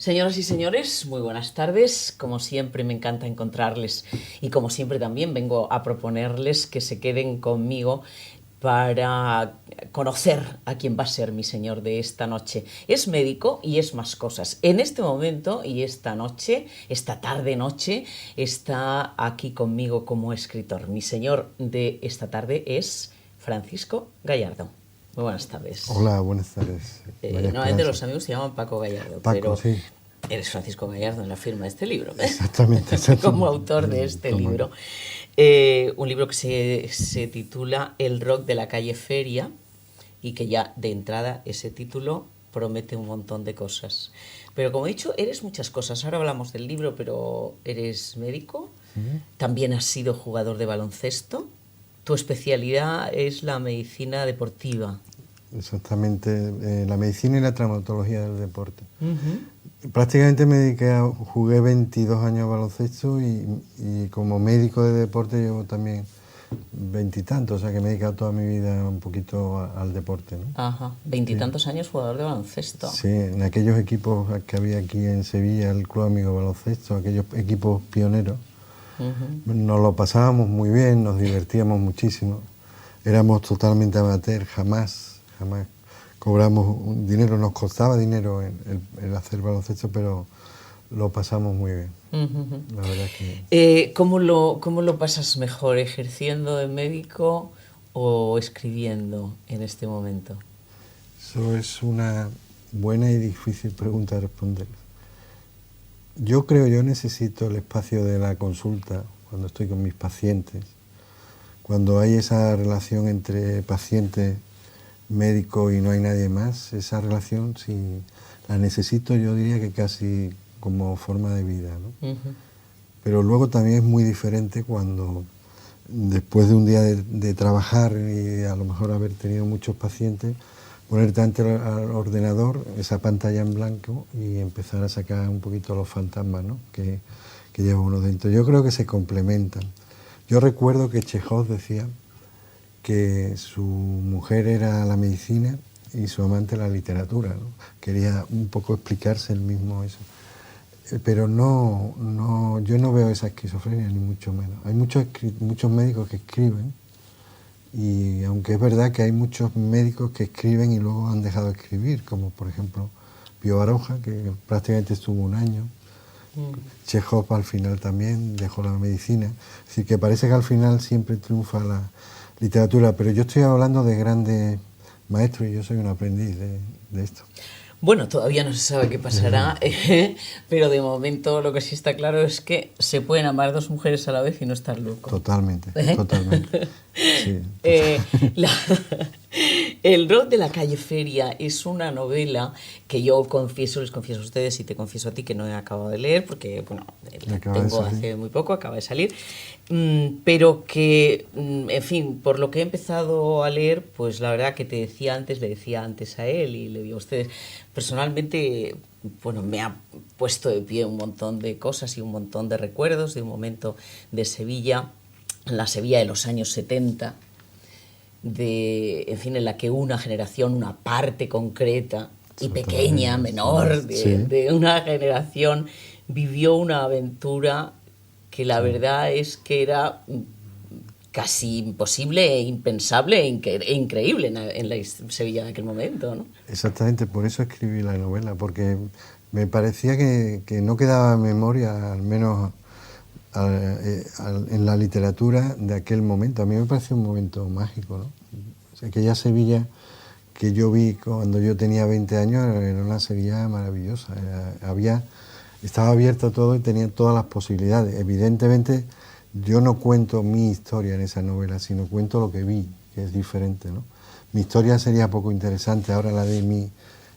Señoras y señores, muy buenas tardes. Como siempre me encanta encontrarles y como siempre también vengo a proponerles que se queden conmigo para conocer a quién va a ser mi señor de esta noche. Es médico y es más cosas. En este momento y esta noche, esta tarde-noche, está aquí conmigo como escritor. Mi señor de esta tarde es Francisco Gallardo. Muy buenas tardes. Hola, buenas tardes. Normalmente los amigos se llaman Paco Gallardo, Paco, pero sí. eres Francisco Gallardo en la firma de este libro. Exactamente. Como autor de este libro. Un libro que se titula El rock de la calle Feria y que ya de entrada ese título promete un montón de cosas. Pero como he dicho, eres muchas cosas. Ahora hablamos del libro, pero eres médico, también has sido jugador de baloncesto. Tu especialidad es la medicina deportiva. Exactamente, la medicina y la traumatología del deporte. Prácticamente me dediqué jugué 22 años a baloncesto y como médico de deporte llevo también 20 y tantos, o sea que me he dedicado toda mi vida un poquito al deporte, ¿no? Ajá, 20 y tantos años jugador de baloncesto. Sí, en aquellos equipos que había aquí en Sevilla, el Club Amigo Baloncesto, aquellos equipos pioneros. Nos lo pasábamos muy bien, nos divertíamos muchísimo. Éramos totalmente amateur, jamás cobramos dinero, nos costaba dinero el hacer baloncesto, pero lo pasamos muy bien. La verdad que... ¿Cómo lo pasas mejor, ejerciendo de médico o escribiendo en este momento? Eso es una buena y difícil pregunta de responder. Yo necesito el espacio de la consulta cuando estoy con mis pacientes, cuando hay esa relación entre paciente, médico y no hay nadie más, esa relación si la necesito, yo diría que casi como forma de vida, ¿no? Pero luego también es muy diferente cuando después de un día de trabajar y a lo mejor haber tenido muchos pacientes, ponerte ante el ordenador, esa pantalla en blanco y empezar a sacar un poquito los fantasmas, ¿no? que lleva uno dentro. Yo creo que se complementan. Yo recuerdo que Chekhov decía que su mujer era la medicina y su amante la literatura, ¿no? Quería un poco explicarse él mismo eso. Pero yo no veo esa esquizofrenia, ni mucho menos. Hay muchos médicos que escriben, y aunque es verdad que hay muchos médicos que escriben y luego han dejado de escribir, como por ejemplo Pío Baroja, que prácticamente estuvo un año. Chekhov al final también dejó la medicina. Es decir, que parece que al final siempre triunfa la literatura, pero yo estoy hablando de grandes maestros y yo soy un aprendiz de esto. Bueno, todavía no se sabe qué pasará, pero de momento lo que sí está claro es que se pueden amar dos mujeres a la vez y no estar loco. Totalmente, totalmente. Sí, El rock de la calle Feria es una novela que yo les confieso a ustedes y te confieso a ti que no he acabado de leer porque, bueno, la tengo hace muy poco, acaba de salir, pero que, en fin, por lo que he empezado a leer, pues la verdad que le decía antes a él y le digo a ustedes, personalmente, bueno, me ha puesto de pie un montón de cosas y un montón de recuerdos de un momento de Sevilla, la Sevilla de los años 70, en fin, en la que una generación, una parte concreta y pequeña, menor, de una generación vivió una aventura que la verdad es que era casi imposible, impensable e increíble en la Sevilla de aquel momento, ¿no? Exactamente, por eso escribí la novela, porque me parecía que no quedaba memoria, al menos en la literatura de aquel momento. A mí me pareció un momento mágico, ¿no? O sea, aquella Sevilla que yo vi cuando yo tenía 20 años era una Sevilla maravillosa. Estaba abierto todo y tenía todas las posibilidades. Evidentemente, yo no cuento mi historia en esa novela, sino cuento lo que vi, que es diferente, ¿no? Mi historia sería poco interesante. Ahora la de mi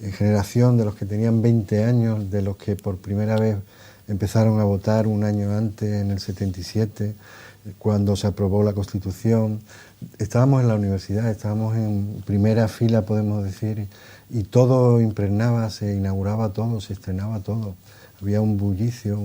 generación, de los que tenían 20 años, de los que por primera vez empezaron a votar un año antes, en el 77, cuando se aprobó la Constitución. Estábamos en la universidad, estábamos en primera fila, podemos decir, y todo impregnaba, se inauguraba todo, se estrenaba todo. Había un bullicio,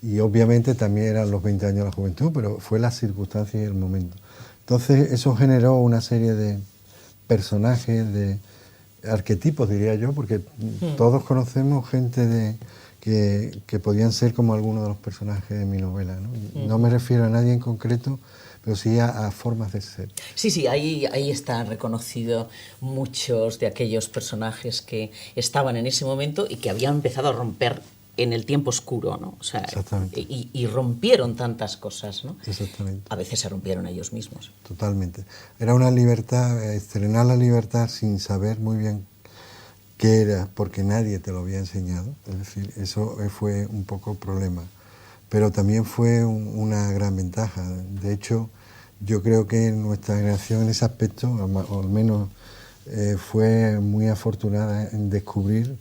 y obviamente también eran los 20 años de la juventud, pero fue la circunstancia y el momento. Entonces eso generó una serie de personajes, arquetipos, diría yo, porque todos conocemos gente que podían ser como algunos de los personajes de mi novela, ¿no? No me refiero a nadie en concreto, pero sí a formas de ser. Sí, ahí están reconocidos muchos de aquellos personajes que estaban en ese momento y que habían empezado a romper en el tiempo oscuro, ¿no? O sea, exactamente. Y rompieron tantas cosas, ¿no? Exactamente. A veces se rompieron ellos mismos. Totalmente. Era una libertad, estrenar la libertad sin saber muy bien qué era, porque nadie te lo había enseñado. Es decir, eso fue un poco problema. Pero también fue una gran ventaja. De hecho, yo creo que nuestra generación en ese aspecto, o al menos fue muy afortunada en descubrir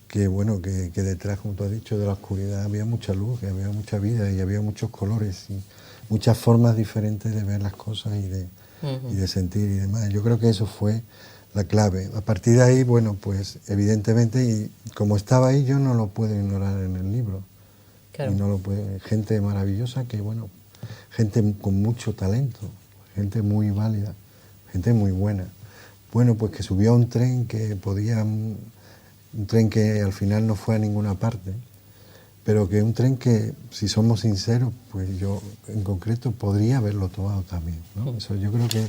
que, bueno, que detrás, como tú has dicho, de la oscuridad había mucha luz, que había mucha vida y había muchos colores y muchas formas diferentes de ver las cosas y de sentir y demás. Yo creo que eso fue la clave. A partir de ahí, bueno, pues evidentemente, y como estaba ahí, yo no lo puedo ignorar en el libro. Claro. Y no lo puede. Gente maravillosa que, bueno, gente con mucho talento, gente muy válida, gente muy buena. Bueno, pues que subió a un tren que podía, un tren que al final no fue a ninguna parte, pero que un tren que, si somos sinceros, pues yo en concreto podría haberlo tomado también, ¿no? Eso, yo creo que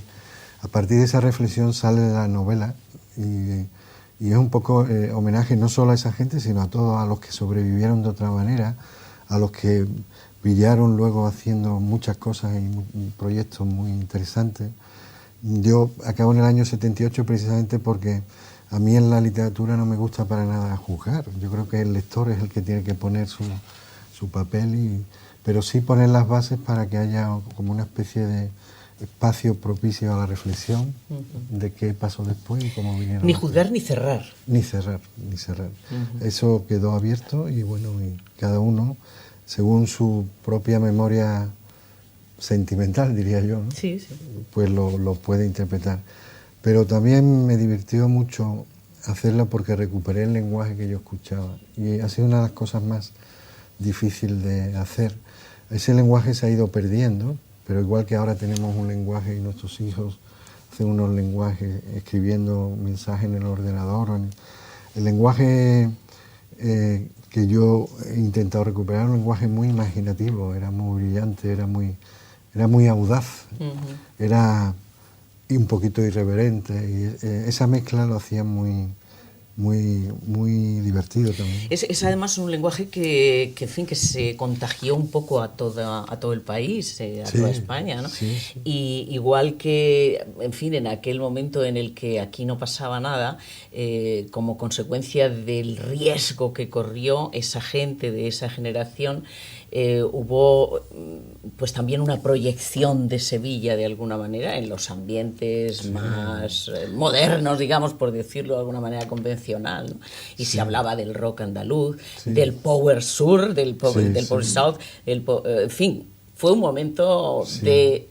a partir de esa reflexión sale la novela y es un poco homenaje no solo a esa gente, sino a todos, a los que sobrevivieron de otra manera, a los que brillaron luego haciendo muchas cosas y proyectos muy interesantes. Yo acabo en el año 78 precisamente porque a mí en la literatura no me gusta para nada juzgar. Yo creo que el lector es el que tiene que poner su papel, pero sí poner las bases para que haya como una especie de espacio propicio a la reflexión de qué pasó después y cómo vinieron. Ni juzgar ni cerrar. Ni cerrar. Eso quedó abierto y bueno, y cada uno, según su propia memoria sentimental, diría yo, ¿no? Sí. Pues lo puede interpretar. Pero también me divirtió mucho hacerlo porque recuperé el lenguaje que yo escuchaba y ha sido una de las cosas más difíciles de hacer. Ese lenguaje se ha ido perdiendo, pero igual que ahora tenemos un lenguaje y nuestros hijos hacen unos lenguajes escribiendo mensajes en el ordenador. El lenguaje que yo he intentado recuperar, un lenguaje muy imaginativo, era muy brillante, era muy audaz, era un poquito irreverente y esa mezcla lo hacía muy divertido también. Es además un lenguaje que se contagió un poco a todo el país, a toda España, ¿no? Sí. Y igual que, en fin, en aquel momento en el que aquí no pasaba nada, como consecuencia del riesgo que corrió esa gente de esa generación, hubo pues también una proyección de Sevilla de alguna manera en los ambientes más modernos, digamos, por decirlo de alguna manera convencional, ¿no? Y se hablaba del rock andaluz, del power sur, del power south, en fin, fue un momento de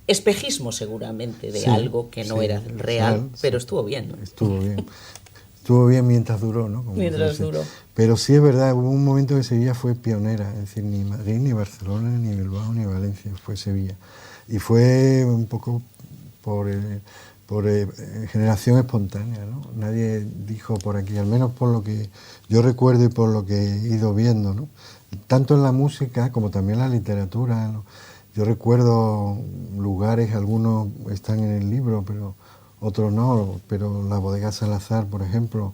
espejismo seguramente de algo que no era real, pero estuvo bien, ¿no? Estuvo bien mientras duró, ¿no? Mientras duró. Pero sí es verdad, hubo un momento que Sevilla fue pionera, es decir, ni Madrid, ni Barcelona, ni Bilbao, ni Valencia, fue Sevilla. Y fue un poco por generación espontánea, ¿no? Nadie dijo por aquí, al menos por lo que yo recuerdo y por lo que he ido viendo, ¿no? Tanto en la música como también en la literatura, ¿no? Yo recuerdo lugares, algunos están en el libro, pero otros no, pero la bodega Salazar, por ejemplo,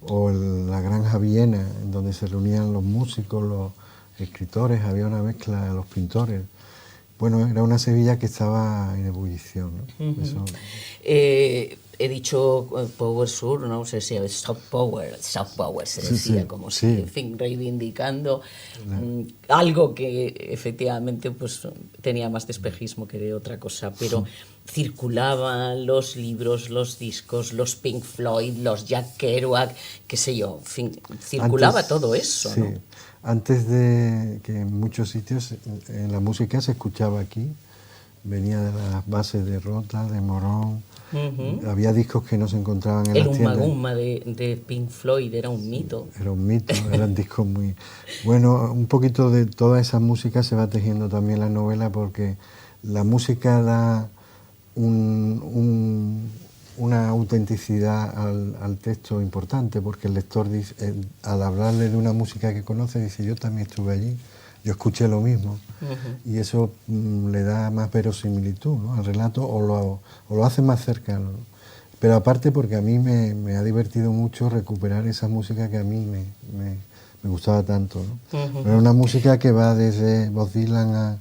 o la Granja Viena, en donde se reunían los músicos, los escritores, había una mezcla de los pintores. Bueno, era una Sevilla que estaba en ebullición, ¿no? Eso. He dicho Power Sur, no sé si Soft Power se decía, como si, en fin, reivindicando algo que efectivamente pues tenía más de espejismo que de otra cosa, pero circulaban los libros, los discos, los Pink Floyd, los Jack Kerouac, qué sé yo, en fin, circulaba todo eso, ¿no? Antes de que en muchos sitios en la música se escuchaba aquí, venía de las bases de Rota, de Morón. Había discos que no se encontraban en las tiendas. El Umma de Pink Floyd era un mito. Era un mito, eran discos muy... Bueno, un poquito de toda esa música se va tejiendo también la novela porque la música da un una autenticidad al texto importante, porque el lector dice, al hablarle de una música que conoce, dice, yo también estuve allí, yo escuché lo mismo, y eso le da más verosimilitud, ¿no?, al relato, o lo hace más cercano, ¿no? Pero aparte porque a mí me ha divertido mucho recuperar esa música que a mí me gustaba tanto, ¿no? Era una música que va desde Bob Dylan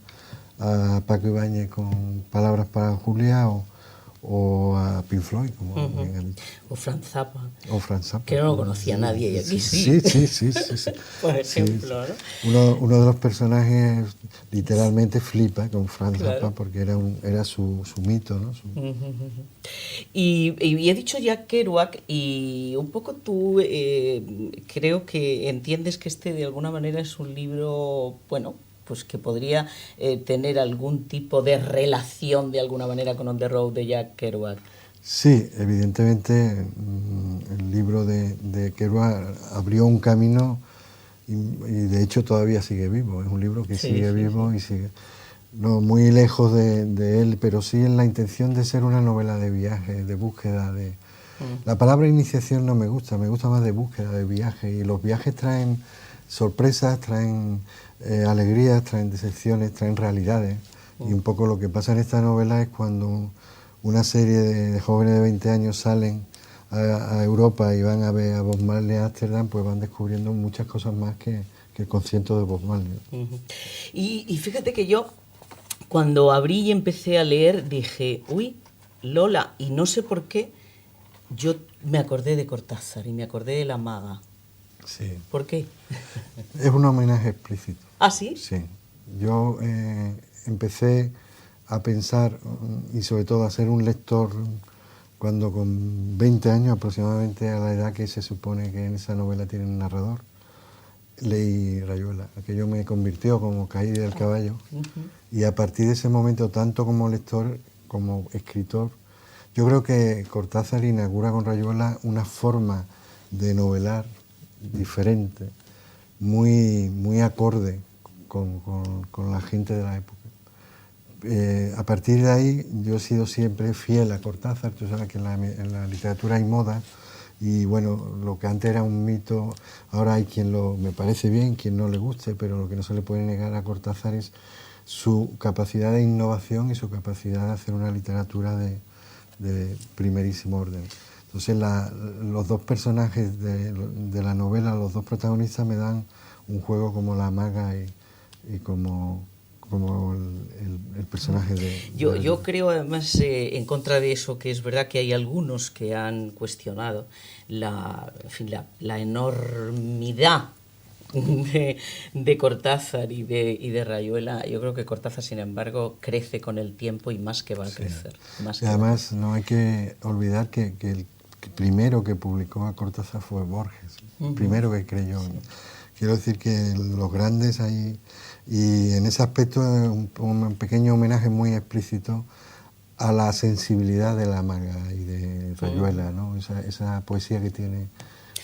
a Paco Ibáñez con Palabras para Julia, o a Pink Floyd, como bien han dicho. O Franz Zappa. O Franz Zappa. Que no lo conocía nadie, y aquí sí. sí. Sí. Por ejemplo, ¿no? Uno de los personajes literalmente flipa con Franz Zappa, porque era su mito, ¿no? Y he dicho Jack Kerouac, y un poco tú creo que entiendes que este de alguna manera es un libro, bueno, pues que podría tener algún tipo de relación de alguna manera con On the Road de Jack Kerouac. Sí, evidentemente el libro de Kerouac abrió un camino y de hecho todavía sigue vivo. Es un libro que sigue vivo y sigue, no muy lejos de él, pero sí en la intención de ser una novela de viaje, de búsqueda. La palabra iniciación no me gusta más de búsqueda, de viaje, y los viajes traen sorpresas, traen alegrías, traen decepciones, traen realidades. Y un poco lo que pasa en esta novela es cuando una serie de jóvenes de 20 años salen a Europa y van a ver a Bob Marley a Ámsterdam, pues van descubriendo muchas cosas más que el concierto de Bob Marley. Y fíjate que yo, cuando abrí y empecé a leer, dije, uy, Lola, y no sé por qué, yo me acordé de Cortázar y me acordé de La Maga. Sí. ¿Por qué? Es un homenaje explícito. ¿Ah, sí? Sí. Yo empecé a pensar y sobre todo a ser un lector cuando con 20 años aproximadamente, a la edad que se supone que en esa novela tiene un narrador, leí Rayuela. Aquello me convirtió, como caí del caballo, y a partir de ese momento, tanto como lector como escritor, yo creo que Cortázar inaugura con Rayuela una forma de novelar diferente, muy acorde con la gente de la época. A partir de ahí yo he sido siempre fiel a Cortázar. Tú sabes que en la literatura hay modas, y bueno, lo que antes era un mito, ahora hay quien me parece bien, quien no le guste, pero lo que no se le puede negar a Cortázar es su capacidad de innovación y su capacidad de hacer una literatura de primerísimo orden. Entonces los dos personajes de la novela, los dos protagonistas, me dan un juego como la maga y como el personaje de... Yo creo además, en contra de eso, que es verdad que hay algunos que han cuestionado la enormidad de Cortázar y de Rayuela. Yo creo que Cortázar, sin embargo, crece con el tiempo, y más que va a crecer. Y además no hay que olvidar que el primero que publicó a Cortázar fue Borges, el primero que creyó. Sí. Quiero decir que los grandes ahí, y en ese aspecto un pequeño homenaje muy explícito a la sensibilidad de la maga y de Rayuela, ¿no? Esa poesía que tiene.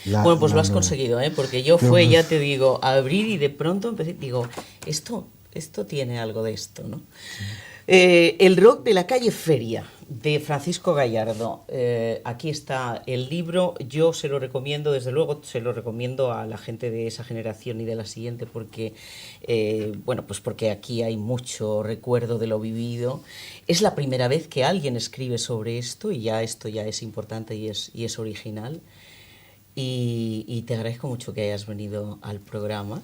Bueno, pues lo has conseguido, ¿eh? Porque yo ya te digo, a abrir, y de pronto empecé, digo, esto tiene algo de esto, ¿no? Sí. El rock de la calle Feria, de Francisco Gallardo. Aquí está el libro. Yo se lo recomiendo, desde luego, se lo recomiendo a la gente de esa generación y de la siguiente, porque, bueno, pues porque aquí hay mucho recuerdo de lo vivido. Es la primera vez que alguien escribe sobre esto, y esto ya es importante y es original. Y te agradezco mucho que hayas venido al programa.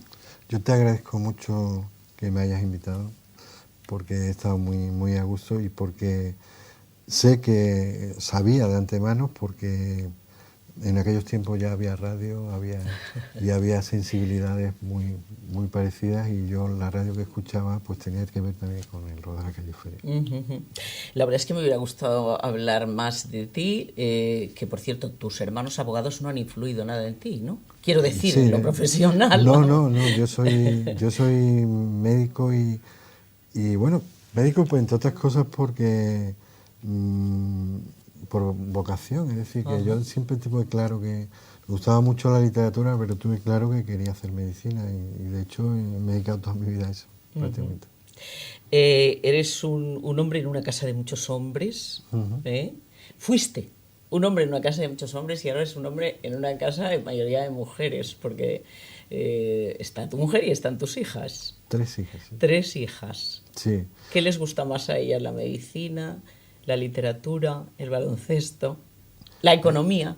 Yo te agradezco mucho que me hayas invitado, porque he estado muy a gusto, y porque sé que sabía de antemano, porque en aquellos tiempos ya había radio, había sensibilidades muy parecidas, y yo la radio que escuchaba pues tenía que ver también con el rock de la calle Feria. La verdad es que me hubiera gustado hablar más de ti, que por cierto, tus hermanos abogados no han influido nada en ti, ¿no? Quiero decir, sí, en lo profesional. No, yo soy médico, y bueno, médico pues entre otras cosas porque por vocación, es decir, que yo siempre tuve claro que me gustaba mucho la literatura, pero tuve claro que quería hacer medicina, y de hecho me he dedicado toda mi vida a eso, prácticamente. Eres un hombre en una casa de muchos hombres. ¿Fuiste un hombre en una casa de muchos hombres y ahora es un hombre en una casa de mayoría de mujeres, porque está tu mujer y están tus hijas. 3 hijas. Sí. 3 hijas. Sí. ¿Qué les gusta más a ellas? ¿La medicina, la literatura, el baloncesto, la economía?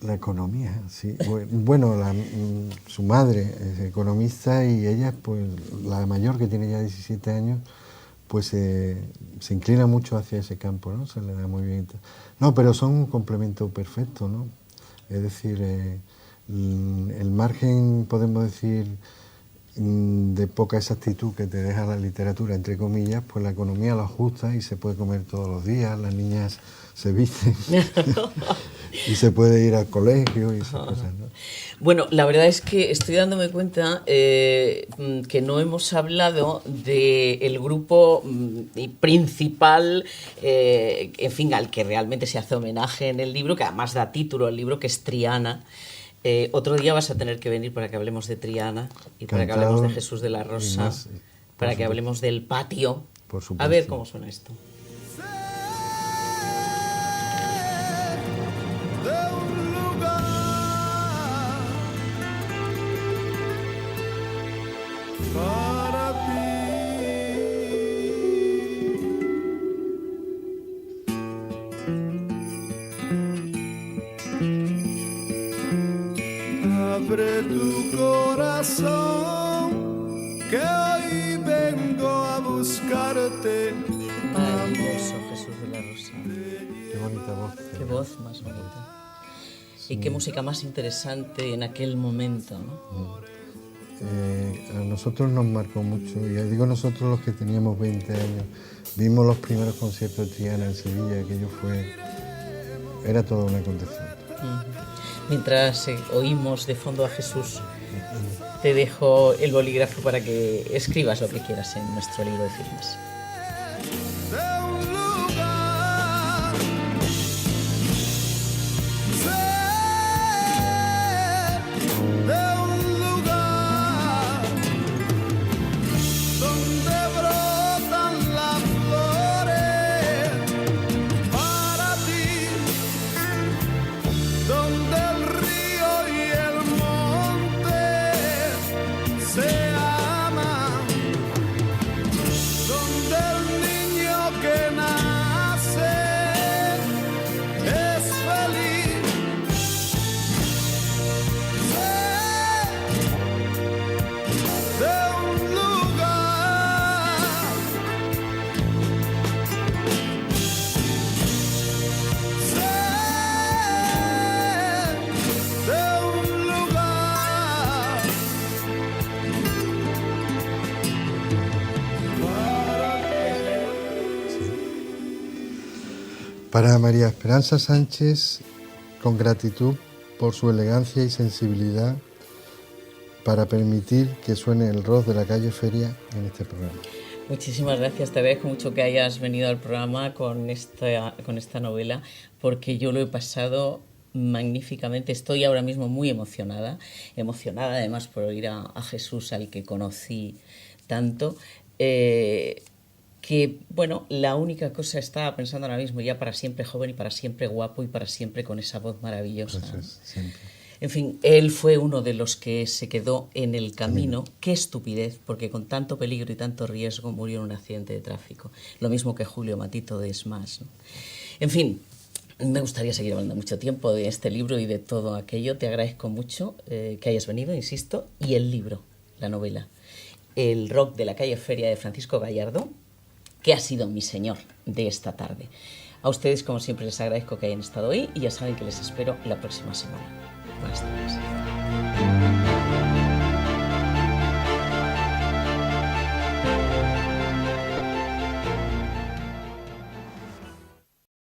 La economía, sí. Bueno, su madre es economista y ella, pues la mayor, que tiene ya 17 años, pues se inclina mucho hacia ese campo, ¿no? Se le da muy bien. No, pero son un complemento perfecto, ¿no? Es decir, el margen, podemos decir, de poca exactitud que te deja la literatura, entre comillas, pues la economía lo ajusta y se puede comer todos los días, las niñas se visten y se puede ir al colegio y esas cosas, ¿no? Bueno, la verdad es que estoy dándome cuenta que no hemos hablado del grupo principal, en fin, al que realmente se hace homenaje en el libro, que además da título al libro, que es Triana. Otro día vas a tener que venir para que hablemos de Triana y para que hablemos de Jesús de la Rosa, más, para que hablemos del patio. Por supuesto. A ver cómo suena esto. Abre tu corazón, que hoy vengo a buscarte. Maravilloso, Jesús de la Rosa. Qué bonita voz. Qué voz más bonita. Sí. Y qué música más interesante en aquel momento, ¿no? A nosotros nos marcó mucho, y digo nosotros los que teníamos 20 años, vimos los primeros conciertos de Triana en Sevilla, aquello era todo un acontecimiento. Mientras oímos de fondo a Jesús, te dejo el bolígrafo para que escribas lo que quieras en nuestro libro de firmas. Para María Esperanza Sánchez, con gratitud por su elegancia y sensibilidad para permitir que suene el rock de la calle Feria en este programa. Muchísimas gracias, te agradezco mucho que hayas venido al programa con esta novela, porque yo lo he pasado magníficamente. Estoy ahora mismo muy emocionada además por oír a Jesús, al que conocí tanto. Que, bueno, la única cosa, estaba pensando ahora mismo, ya para siempre joven y para siempre guapo y para siempre con esa voz maravillosa. Eso es, siempre. En fin, él fue uno de los que se quedó en el camino. Qué estupidez, porque con tanto peligro y tanto riesgo murió en un accidente de tráfico. Lo mismo que Julio Matito de Smash, ¿no? En fin, me gustaría seguir hablando mucho tiempo de este libro y de todo aquello. Te agradezco mucho que hayas venido, insisto. Y el libro, la novela, El rock de la calle Feria, de Francisco Gallardo, que ha sido mi señor de esta tarde. A ustedes, como siempre, les agradezco que hayan estado hoy y ya saben que les espero la próxima semana. Buenas tardes.